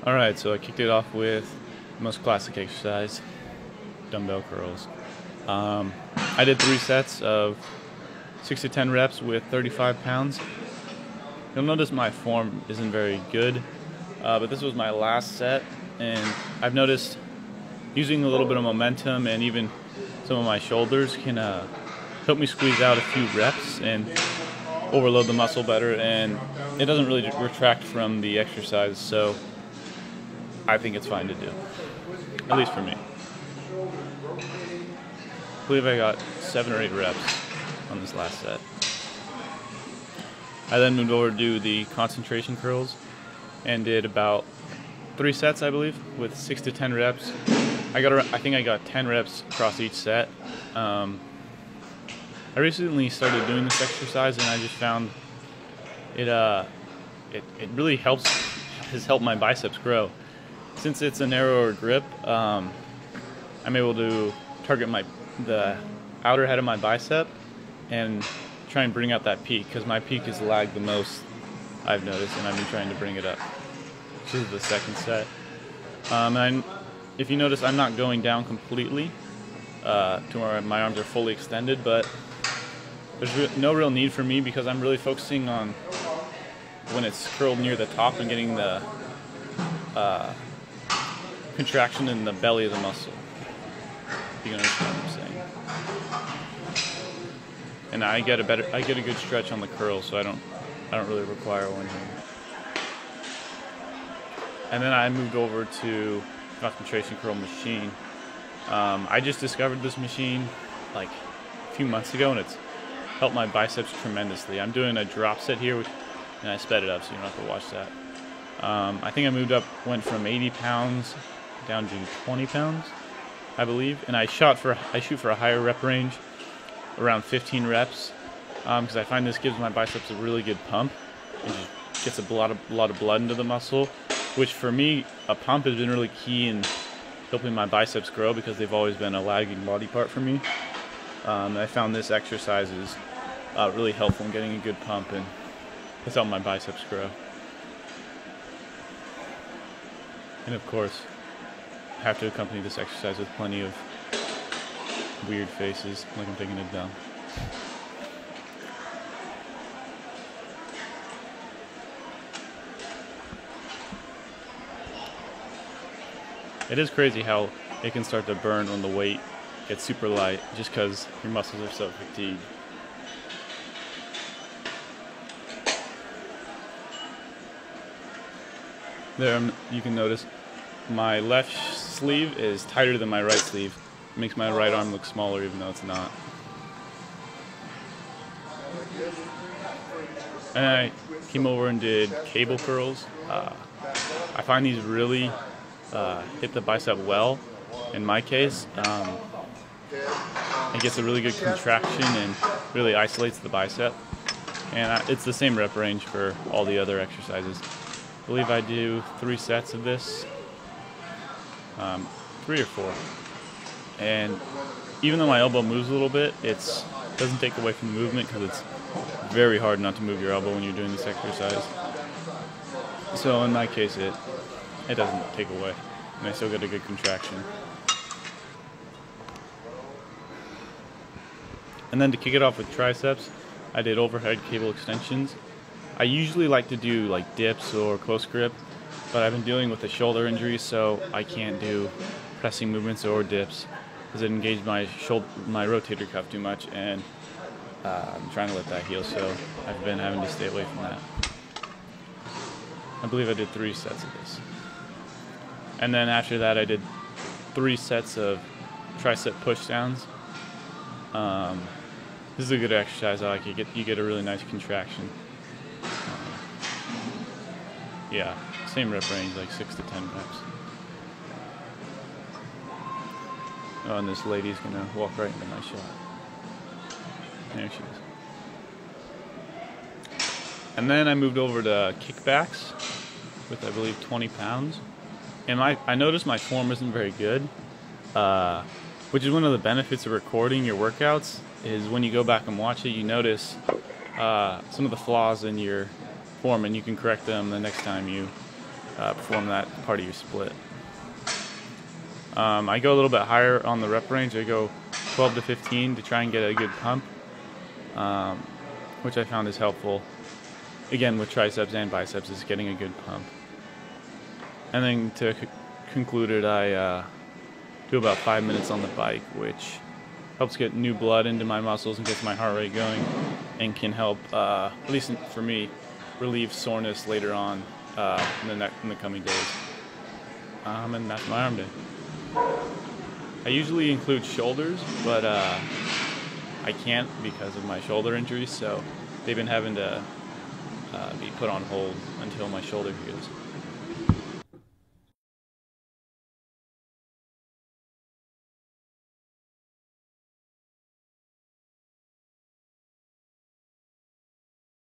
Alright, so I kicked it off with the most classic exercise, dumbbell curls. I did 3 sets of 6 to 10 reps with 35 pounds. You'll notice my form isn't very good, but this was my last set, and I've noticed using a little bit of momentum and even some of my shoulders can help me squeeze out a few reps and overload the muscle better, and it doesn't really retract from the exercise, so I think it's fine to do, at least for me. I believe I got 7 or 8 reps on this last set. I then moved over to do the concentration curls and did about 3 sets, I believe, with 6 to 10 reps. I think I got 10 reps across each set. I recently started doing this exercise, and I just found it really has helped my biceps grow. Since it's a narrower grip, I'm able to target the outer head of my bicep and try and bring out that peak, because my peak has lagged the most, I've noticed, and I've been trying to bring it up. This is the second set. If you notice, I'm not going down completely to where my arms are fully extended, but there's no real need for me, because I'm really focusing on when it's curled near the top and getting the contraction in the belly of the muscle. If you understand what I'm saying. And I get a good stretch on the curl, so I don't really require one here. And then I moved over to concentration curl machine. I just discovered this machine like a few months ago, and it's helped my biceps tremendously. I'm doing a drop set here, and I sped it up, so you don't have to watch that. I think I went from 80 pounds down to 20 pounds, I believe, and I shoot for a higher rep range, around 15 reps, because I find this gives my biceps a really good pump. It just gets a lot of blood into the muscle, which for me, a pump has been really key in helping my biceps grow, because they've always been a lagging body part for me. I found this exercise is really helpful in getting a good pump, and it's helped my biceps grow. And of course, I have to accompany this exercise with plenty of weird faces, like I'm taking it down. It is crazy how it can start to burn when the weight gets super light, just because your muscles are so fatigued. There, you can notice my left sleeve is tighter than my right sleeve. It makes my right arm look smaller, even though it's not. And I came over and did cable curls. I find these really hit the bicep well. In my case, it gets a really good contraction and really isolates the bicep. And it's the same rep range for all the other exercises. I believe I do 3 sets of this, 3 or 4. And even though my elbow moves a little bit, it doesn't take away from the movement, because it's very hard not to move your elbow when you're doing this exercise. So in my case, it doesn't take away, and I still get a good contraction. And then to kick it off with triceps, I did overhead cable extensions. I usually like to do like dips or close grip, but I've been dealing with a shoulder injury, so I can't do pressing movements or dips, because it engaged my rotator cuff too much, and I'm trying to let that heal, so I've been having to stay away from that. I believe I did 3 sets of this. And then after that, I did 3 sets of tricep push downs. This is a good exercise. I like it. You get a really nice contraction. Yeah, same rep range, like 6 to 10 reps. Oh, and this lady's gonna walk right into my shot. There she is. And then I moved over to kickbacks with, I believe, 20 pounds. And I noticed my form isn't very good, which is one of the benefits of recording your workouts, is when you go back and watch it, you notice some of the flaws in your form, and you can correct them the next time you perform that part of your split. I go a little bit higher on the rep range. I go 12 to 15 to try and get a good pump, which I found is helpful. Again, with triceps and biceps, is getting a good pump. And then to conclude it, I do about 5 minutes on the bike, which helps get new blood into my muscles and gets my heart rate going, and can help, at least for me, relieve soreness later on in the coming days. And that's my arm day. I usually include shoulders, but I can't because of my shoulder injuries, so they've been having to be put on hold until my shoulder heals.